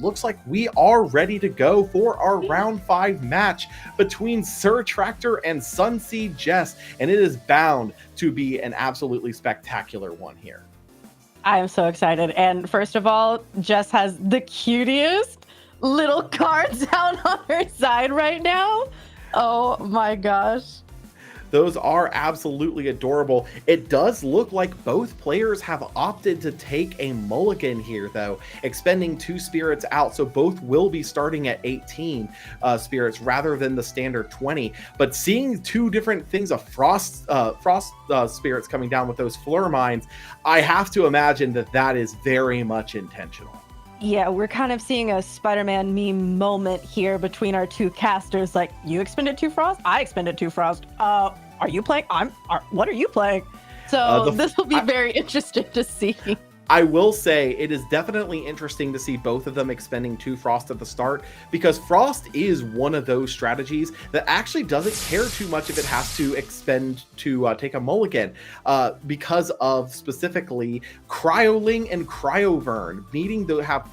looks like we are ready to go for our round 5 match between SirTractor and SunseedJess, and it is bound to be an absolutely spectacular one here. I am so excited. And first of all, Jess has the cutest little cards out on her side right now. Oh my gosh. Those are absolutely adorable. It does look like both players have opted to take a mulligan here, though, expending 2 spirits out, so both will be starting at 18 spirits rather than the standard 20. But seeing 2 different things of frost spirits coming down with those Fleur Mines, I have to imagine that that is very much intentional. Yeah, we're kind of seeing a Spider-Man meme moment here between our 2 casters. Like, you expended 2 frost, I expended 2 frost. Are you playing? What are you playing? So this will be very interesting to see. I will say it is definitely interesting to see both of them expending 2 frost at the start, because frost is one of those strategies that actually doesn't care too much if it has to expend to take a mulligan, because of specifically Cryoling and Cryovern needing to have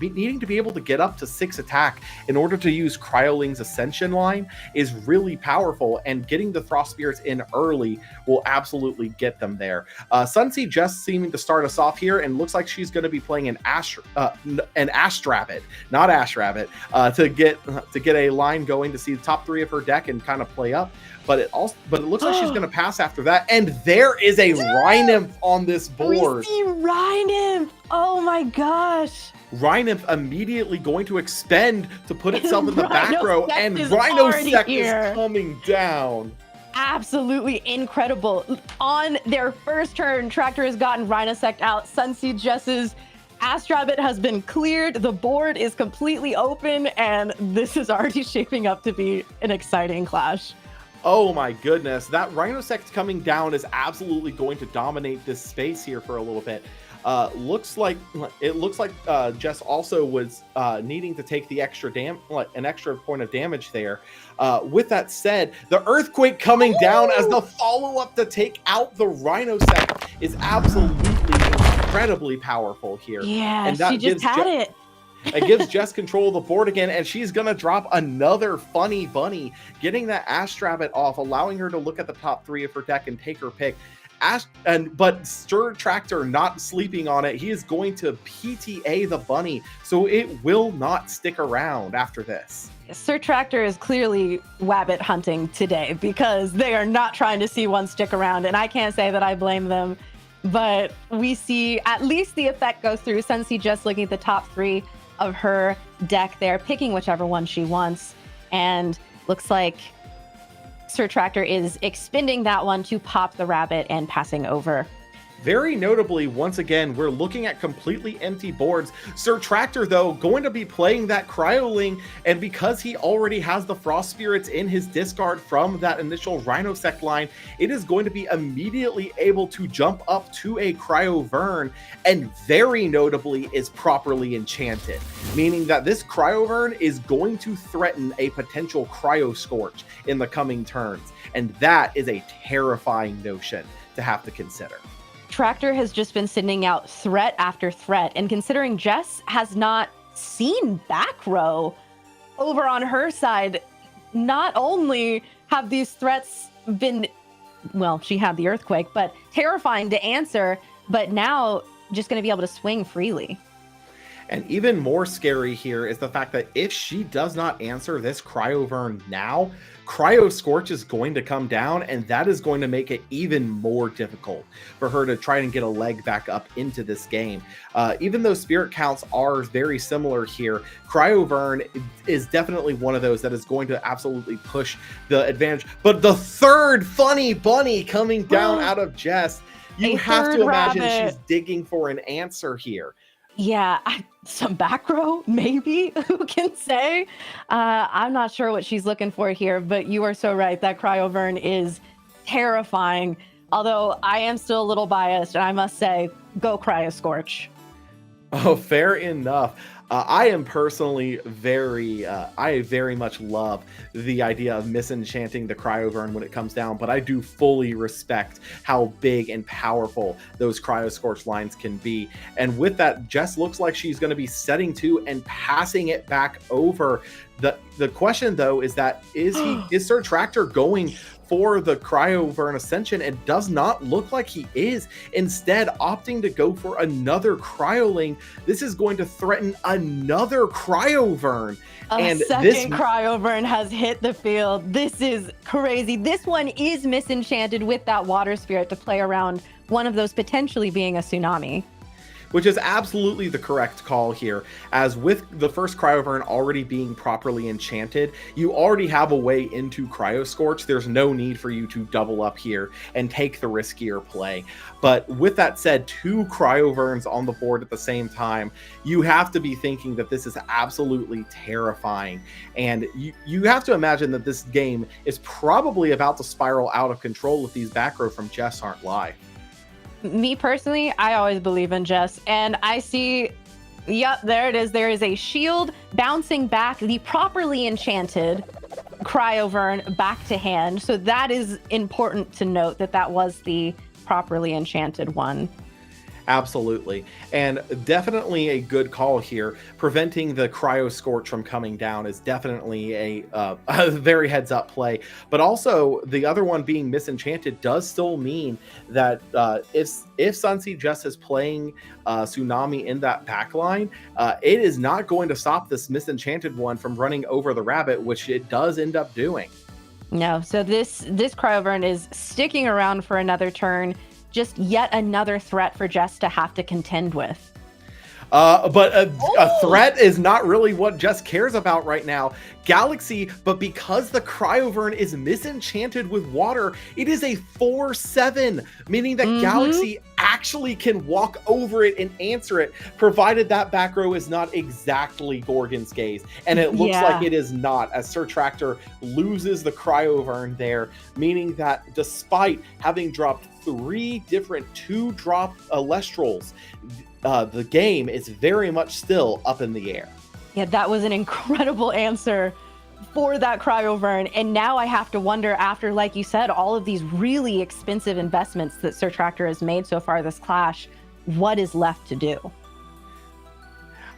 needing to be able to get up to 6 attack in order to use Cryoling's Ascension line is really powerful, and getting the frost spirits in early will absolutely get them there. SunseedJess seeming to start us off here, and looks like she's going to be playing an Astrabbit, not Ash Rabbit, to get a line going to see the top 3 of her deck and kind of play up. But it looks like she's going to pass after that, and there is a Rhynymph on this board. We see Rhynymph. Oh my gosh. Rhynymph immediately going to expend to put itself in the back row, and Rhinosect is coming down. Absolutely incredible. On their first turn, Tractor has gotten Rhinosect out. SunseedJess's Astrabbit has been cleared. The board is completely open, and this is already shaping up to be an exciting clash. Oh my goodness, that Rhinosect coming down is absolutely going to dominate this space here for a little bit. Looks like Jess also was needing to take the extra an extra point of damage there. With that said, the Earthquake coming down as the follow-up to take out the Rhinosect is absolutely incredibly powerful here. Yeah, and she just had it. It gives Jess control of the board again, and she's gonna drop another Funny Bunny, getting that Astrabbit off, allowing her to look at the top 3 of her deck and take her pick. But SirTractor not sleeping on it. He is going to PTA the bunny, so it will not stick around after this. SirTractor is clearly wabbit hunting today, because they are not trying to see one stick around, and I can't say that I blame them. But we see at least the effect goes through. SunseedJess looking at the top 3 of her deck there, picking whichever one she wants, and looks like SirTractor is expending that one to pop the rabbit and passing over. Very notably, once again, we're looking at completely empty boards. SirTractor, though, going to be playing that Cryoling, and because he already has the Frost Spirits in his discard from that initial Rhinosect line, it is going to be immediately able to jump up to a Cryovern, and very notably is properly enchanted, meaning that this Cryovern is going to threaten a potential Cryoscorch in the coming turns, and that is a terrifying notion to have to consider. Tractor has just been sending out threat after threat, and considering Jess has not seen back row over on her side, not only have these threats been, well, she had the Earthquake, but terrifying to answer, but now just going to be able to swing freely. And even more scary here is the fact that if she does not answer this Cryovern now, Cryoscorch is going to come down, and that is going to make it even more difficult for her to try and get a leg back up into this game. Even though spirit counts are very similar here, Cryovern is definitely one of those that is going to absolutely push the advantage. But the third Funny Bunny coming down out of Jess, you have to imagine she's digging for an answer here. Yeah, some back row, maybe, who can say? I'm not sure what she's looking for here, but you are so right. That Cryovern is terrifying. Although I am still a little biased, and I must say, go Cryoscorch. Oh, fair enough. I am personally I very much love the idea of misenchanting the Cryovern when it comes down, but I do fully respect how big and powerful those Cryo Scorch lines can be. And with that, Jess looks like she's going to be setting to and passing it back over. The question though is that is SirTractor going for the Cryovern Ascension? It does not look like he is. Instead, opting to go for another Cryoling. This is going to threaten another Cryovern. A second Cryovern has hit the field. This is crazy. This one is misenchanted with that Water Spirit to play around one of those potentially being a Tsunami. Which is absolutely the correct call here, as with the first Cryovern already being properly enchanted, you already have a way into Cryo Scorch. There's no need for you to double up here and take the riskier play. But with that said, 2 Cryoverns on the board at the same time, you have to be thinking that this is absolutely terrifying. And you have to imagine that this game is probably about to spiral out of control if these back row from Jess aren't live. Me personally, I always believe in Jess, and I see, yep, there it is. There is a shield bouncing back the properly enchanted Cryovern back to hand. So that is important to note that that was the properly enchanted one. Absolutely. And definitely a good call here. Preventing the Cryo Scorch from coming down is definitely a very heads up play. But also the other one being misenchanted does still mean that if SunseedJess is playing Tsunami in that backline, it is not going to stop this misenchanted one from running over the rabbit, which it does end up doing. No, so this Cryovern is sticking around for another turn. Just yet another threat for Jess to have to contend with. But a threat is not really what Jess cares about right now. Galaxy, but because the Cryovern is misenchanted with water, it is a 4/7, meaning that Galaxy actually can walk over it and answer it, provided that back row is not exactly Gorgon's Gaze. And it looks like it is not, as SirTractor loses the Cryovern there, meaning that despite having dropped 3 different 2-drop Elestrals, the game is very much still up in the air. Yeah, that was an incredible answer for that Cryovern. And now I have to wonder, after, like you said, all of these really expensive investments that SirTractor has made so far this clash, what is left to do?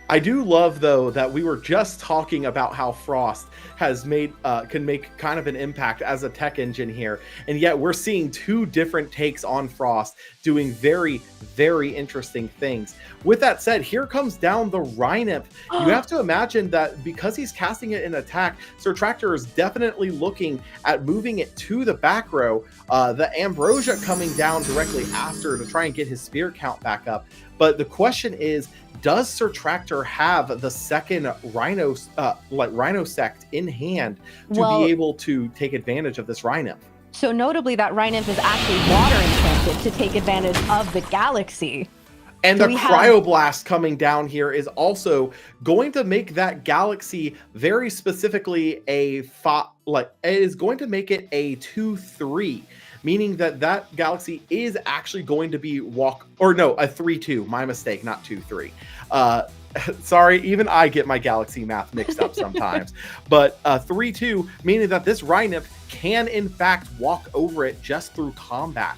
I do love, though, that we were just talking about how Frost has can make kind of an impact as a tech engine here, and yet we're seeing 2 different takes on Frost doing very, very interesting things. With that said, here comes down the Rhynymph. You have to imagine that because he's casting it in attack, SirTractor is definitely looking at moving it to the back row. The Ambrosia coming down directly after to try and get his spirit count back up. But the question is, does SirTractor have the second Rhino Sect in hand to be able to take advantage of this Rhynymph? So notably, that Rhynymph is actually water enchanted to take advantage of the Galaxy. And the Cryoblast coming down here is also going to make that Galaxy very specifically it is going to make it a 2/3. Meaning that Galaxy is actually going to be a 3/2. My mistake, not 2/3. Sorry, even I get my Galaxy math mixed up sometimes. But 3/2, meaning that this Rhynymph can in fact walk over it just through combat.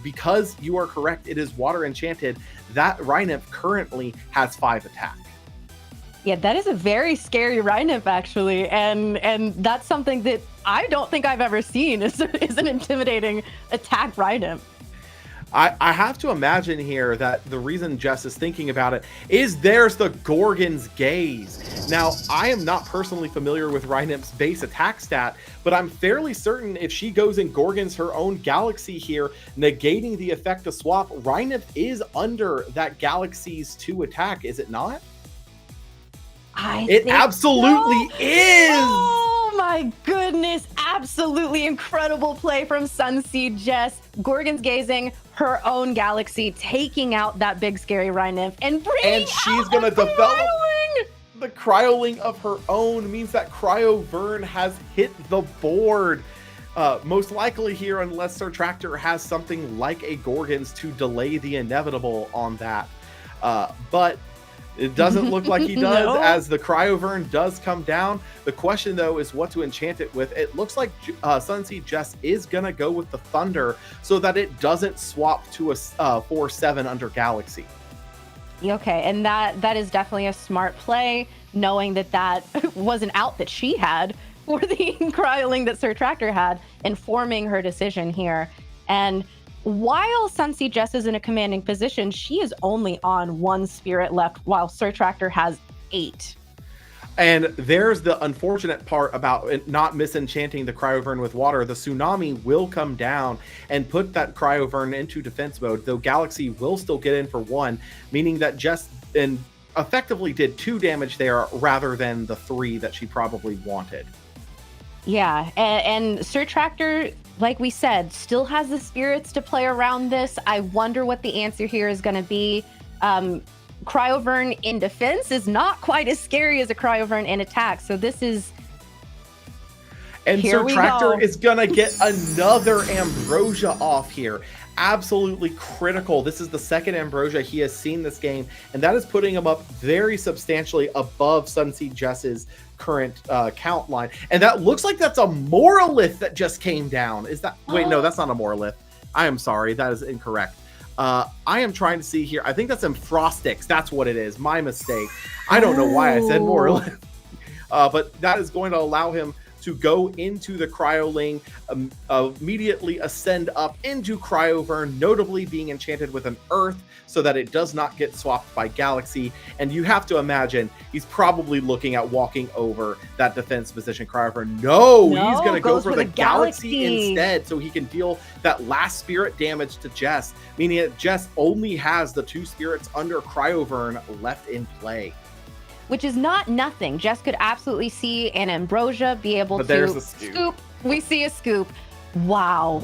Because you are correct, it is water enchanted. That Rhynymph currently has 5 attack. Yeah, that is a very scary Rhynymph, actually, and that's something that I don't think I've ever seen is an intimidating attack Rhynymph. I have to imagine here that the reason Jess is thinking about it is there's the Gorgon's Gaze. Now, I am not personally familiar with Rhynymph's base attack stat, but I'm fairly certain if she goes and Gorgon's her own Galaxy here, negating the effect of swap, Rhynymph is under that Galaxy's 2 attack, is it not? It absolutely is! Oh my goodness, absolutely incredible play from SunseedJess. Gorgon's gazing her own Galaxy, taking out that big scary Rhynymph and bringing she's gonna develop the Cryoling of her own, means that Cryovern has hit the board. Most likely here, unless SirTractor has something like a Gorgon's to delay the inevitable on that. But It doesn't look like he does, No. as the Cryovern does come down. The question, though, is what to enchant it with. It looks like SunseedJess is going to go with the Thunder so that it doesn't swap to a 4/7 under Galaxy. Okay, and that is definitely a smart play, knowing that was an out that she had for the Cryoling that SirTractor had, informing her decision here. And while SunseedJess is in a commanding position, she is only on 1 spirit left, while SirTractor has 8. And there's the unfortunate part about it not misenchanting the Cryovern with water. The Tsunami will come down and put that Cryovern into defense mode, though Galaxy will still get in for 1, meaning that Jess effectively did 2 damage there rather than the 3 that she probably wanted. Yeah, and SirTractor, like we said, still has the spirits to play around this. I wonder what the answer here is going to be. Cryovern in defense is not quite as scary as a Cryovern in attack, so this is... And SirTractor is going to get another Ambrosia off here. Absolutely critical. This is the second Ambrosia he has seen this game, and that is putting him up very substantially above SunseedJess's current count line. And that looks like that's a Moralith that just came down. Is that... Wait, no, that's not a Moralith. I am sorry. That is incorrect. I am trying to see here. I think that's Frostix. That's what it is. My mistake. I don't know why I said Moralith. But that is going to allow him to go into the Cryoling, immediately ascend up into Cryovern, notably being enchanted with an Earth so that it does not get swapped by Galaxy. And you have to imagine he's probably looking at walking over that defense position Cryovern. No, he's going to go for the Galaxy instead, so he can deal that last spirit damage to Jess, meaning that Jess only has the 2 spirits under Cryovern left in play. Which is not nothing. Jess could absolutely see an Ambrosia be able to scoop. We see a scoop. Wow.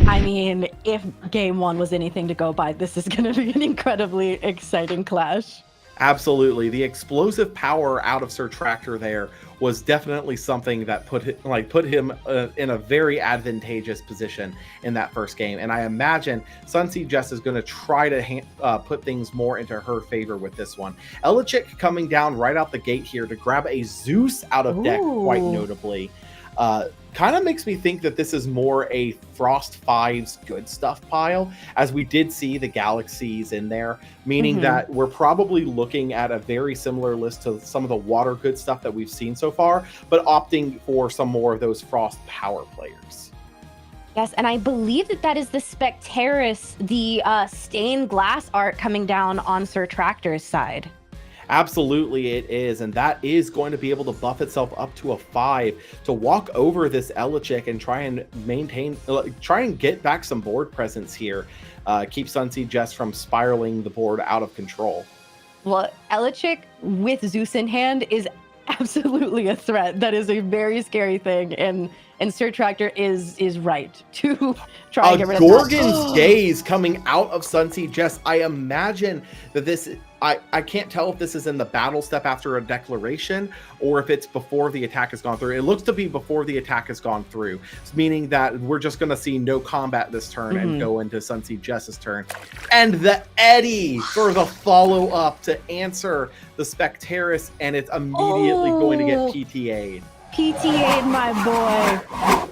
I mean, if game 1 was anything to go by, this is going to be an incredibly exciting clash. Absolutely. The explosive power out of SirTractor there was definitely something that put him in a very advantageous position in that first game. And I imagine SunseedJess is going to try to put things more into her favor with this one. Elestrals coming down right out the gate here to grab a Zeus out of deck, quite notably. Kind of makes me think that this is more a Frost 5's good stuff pile, as we did see the Galaxies in there, meaning that we're probably looking at a very similar list to some of the water good stuff that we've seen so far, but opting for some more of those Frost power players. Yes, and I believe that is the Spectaris, the stained glass art coming down on SirTractor's side. Absolutely it is, and that is going to be able to buff itself up to a 5 to walk over this Elestrals and try and get back some board presence here. Keep SunseedJess from spiraling the board out of control. Well, Elestrals with Zeus in hand is absolutely a threat. That is a very scary thing, and SirTractor is right to try and get rid of that. Gorgon's Gaze coming out of SunseedJess. I imagine that this... I can't tell if this is in the battle step after a declaration or if it's before the attack has gone through. It looks to be before the attack has gone through, meaning that we're just going to see no combat this turn and go into SunseedJess's turn. And the Eddy for the follow-up to answer the Spectaris, and it's immediately going to get PTA'd. PTA'd, my boy.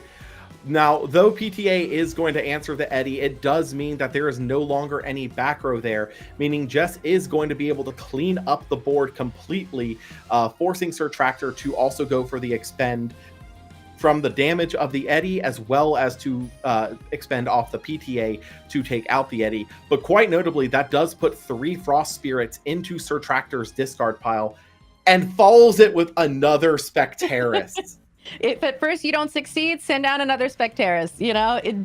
Now, though PTA is going to answer the Eddy, it does mean that there is no longer any back row there, meaning Jess is going to be able to clean up the board completely, forcing SirTractor to also go for the expend from the damage of the Eddy, as well as to expend off the PTA to take out the Eddy. But quite notably, that does put 3 Frost Spirits into SirTractor's discard pile and follows it with another Spectaris. If at first you don't succeed, send out another Spectaris,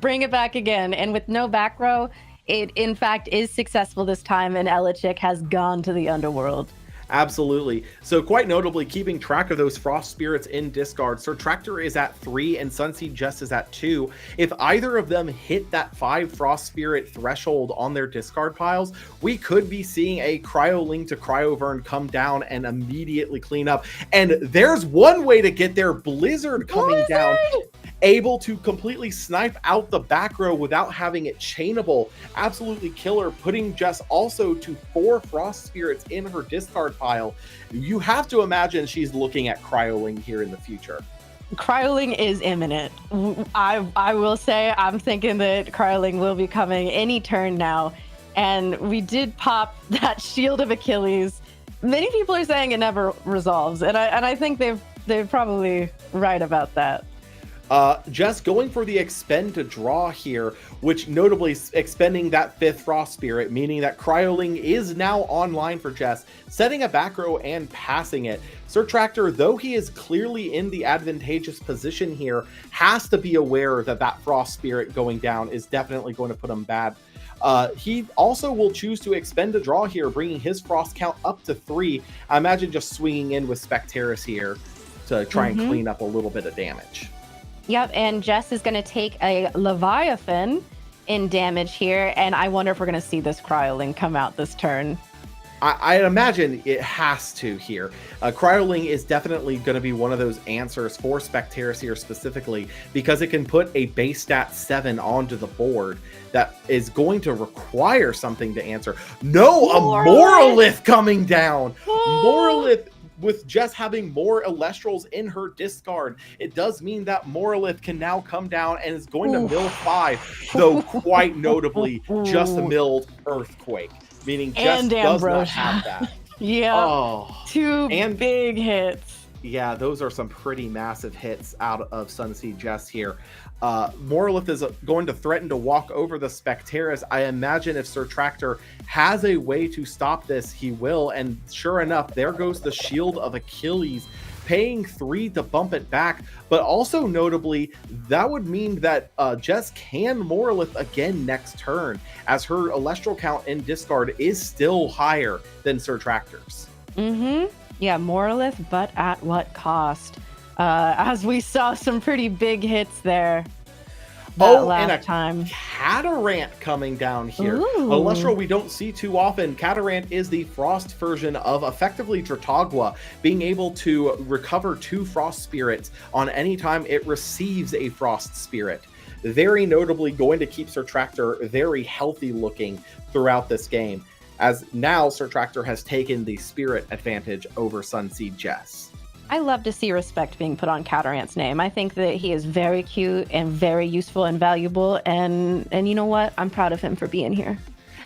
bring it back again. And with no back row, it in fact is successful this time, and Elestrals has gone to the underworld. Absolutely. So quite notably, keeping track of those Frost Spirits in discard, SirTractor is at 3 and SunseedJess is at 2. If either of them hit that 5 Frost Spirit threshold on their discard piles, we could be seeing a Cryoling to Cryovern come down and immediately clean up. And there's one way to get their Blizzard coming down. able to completely snipe out the back row without having it chainable. Absolutely killer, putting Jess also to 4 Frost Spirits in her discard pile. You have to imagine she's looking at Cryoling here in the future. Cryoling is imminent. I will say I'm thinking that Cryoling will be coming any turn now. And we did pop that Shield of Achilles. Many people are saying it never resolves, and I think they're probably right about that. Jess going for the expend to draw here, which notably expending that 5th Frost Spirit, meaning that Cryoling is now online for Jess, setting a back row and passing it. SirTractor, though he is clearly in the advantageous position here, has to be aware that that Frost Spirit going down is definitely going to put him bad. He also will choose to expend a draw here, bringing his Frost count up to 3. I imagine just swinging in with Specteris here to try and clean up a little bit of damage. Yep, and Jess is going to take a Leviathan in damage here, and I wonder if we're going to see this Cryoling come out this turn. I imagine it has to here. Cryoling is definitely going to be one of those answers for Specteris here specifically, because it can put a base stat 7 onto the board that is going to require something to answer. No, a Moralith coming down. Moralith, with Jess having more Elestrals in her discard, it does mean that Moralith can now come down and is going to mill 5, though quite notably just milled Earthquake, meaning Jess does not have that. Yeah, 2 big hits. Yeah, those are some pretty massive hits out of SunseedJess here. Moralith is going to threaten to walk over the Specteris. I imagine if SirTractor has a way to stop this, he will. And sure enough, there goes the Shield of Achilles, paying 3 to bump it back. But also notably, that would mean that Jess can Moralith again next turn, as her Elestral count in discard is still higher than SirTractor's. Yeah, Moralith, but at what cost? As we saw some pretty big hits there last time. Catarant coming down here. Elestral we don't see too often. Catarant is the Frost version of effectively Dratagua, being able to recover 2 Frost Spirits on any time it receives a Frost Spirit. Very notably going to keep SirTractor very healthy looking throughout this game, as now SirTractor has taken the spirit advantage over SunseedJess. I love to see respect being put on Catarant's name. I think that he is very cute and very useful and valuable, and you know what? I'm proud of him for being here.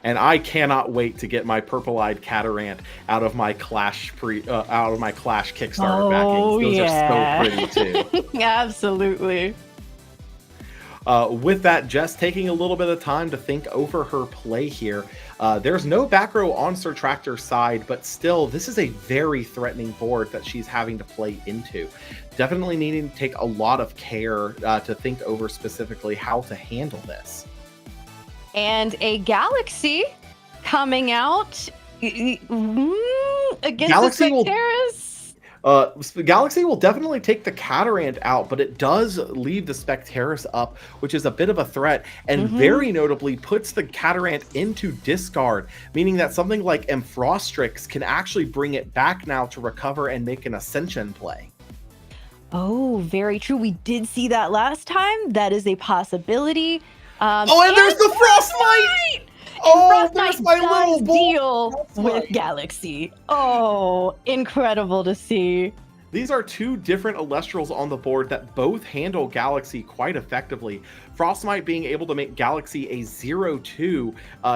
And I cannot wait to get my purple-eyed Catarant out of my Clash Kickstarter backings. Those are so pretty too. Absolutely. With that, Jess taking a little bit of time to think over her play here. There's no back row on SirTractor's side, but still, this is a very threatening board that she's having to play into. Definitely needing to take a lot of care to think over specifically how to handle this. And a Galaxy coming out against Galaxy the Specteris. Galaxy will definitely take the Catarant out, but it does leave the Specteris up, which is a bit of a threat, and very notably puts the Catarant into discard, meaning that something like Ampharostrix can actually bring it back now to recover and make an Ascension play. Oh, very true. We did see that last time. That is a possibility. And there's the Frostmite! Oh, there's my little deal with Galaxy. Oh, incredible to see. These are 2 different Elestrals on the board that both handle Galaxy quite effectively. Frostmite being able to make Galaxy a 0/2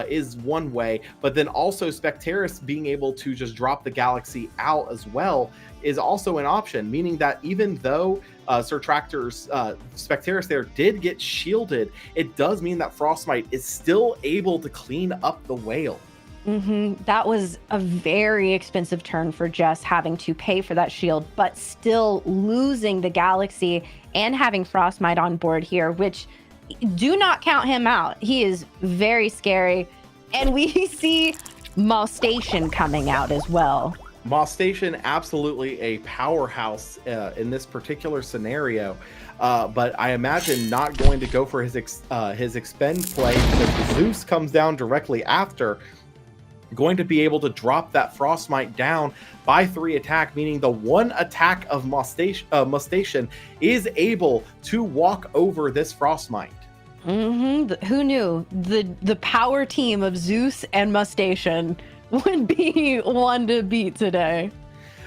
is one way, but then also Specteris being able to just drop the Galaxy out as well is also an option, meaning that even though SirTractor's Specteris there did get shielded, it does mean that Frostmite is still able to clean up the whale. That was a very expensive turn for Jess, having to pay for that shield, but still losing the Galaxy and having Frostmite on board here, which do not count him out. He is very scary. And we see Maw Station coming out as well. Maw Station, absolutely a powerhouse in this particular scenario. But I imagine not going to go for his expend play, because Zeus comes down directly after. going to be able to drop that Frostmite down by 3 attack, meaning the 1 attack of Mustache is able to walk over this Frostmite. Who knew the power team of Zeus and Mustache would be one to beat today?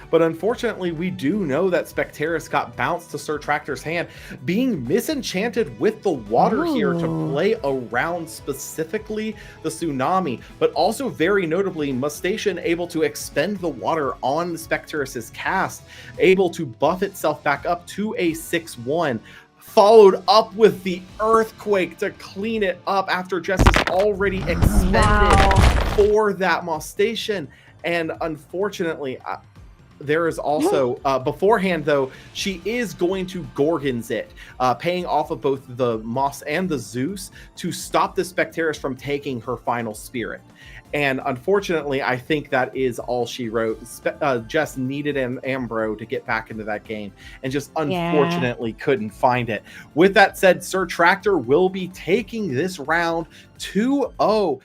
But unfortunately, we do know that Specteris got bounced to SirTractor's hand, being misenchanted with the water here to play around specifically the Tsunami, but also very notably, Mustache able to expend the water on Specteris' cast, able to buff itself back up to a 6-1. Followed up with the Earthquake to clean it up after Jess is already expended for that Mustache. And unfortunately, there is also, beforehand though, she is going to Gorgons it, paying off of both the Moss and the Zeus to stop the Specteris from taking her final spirit. And unfortunately, I think that is all she wrote. Jess needed an Ambro to get back into that game and just unfortunately couldn't find it. With that said, SirTractor will be taking this round 2-0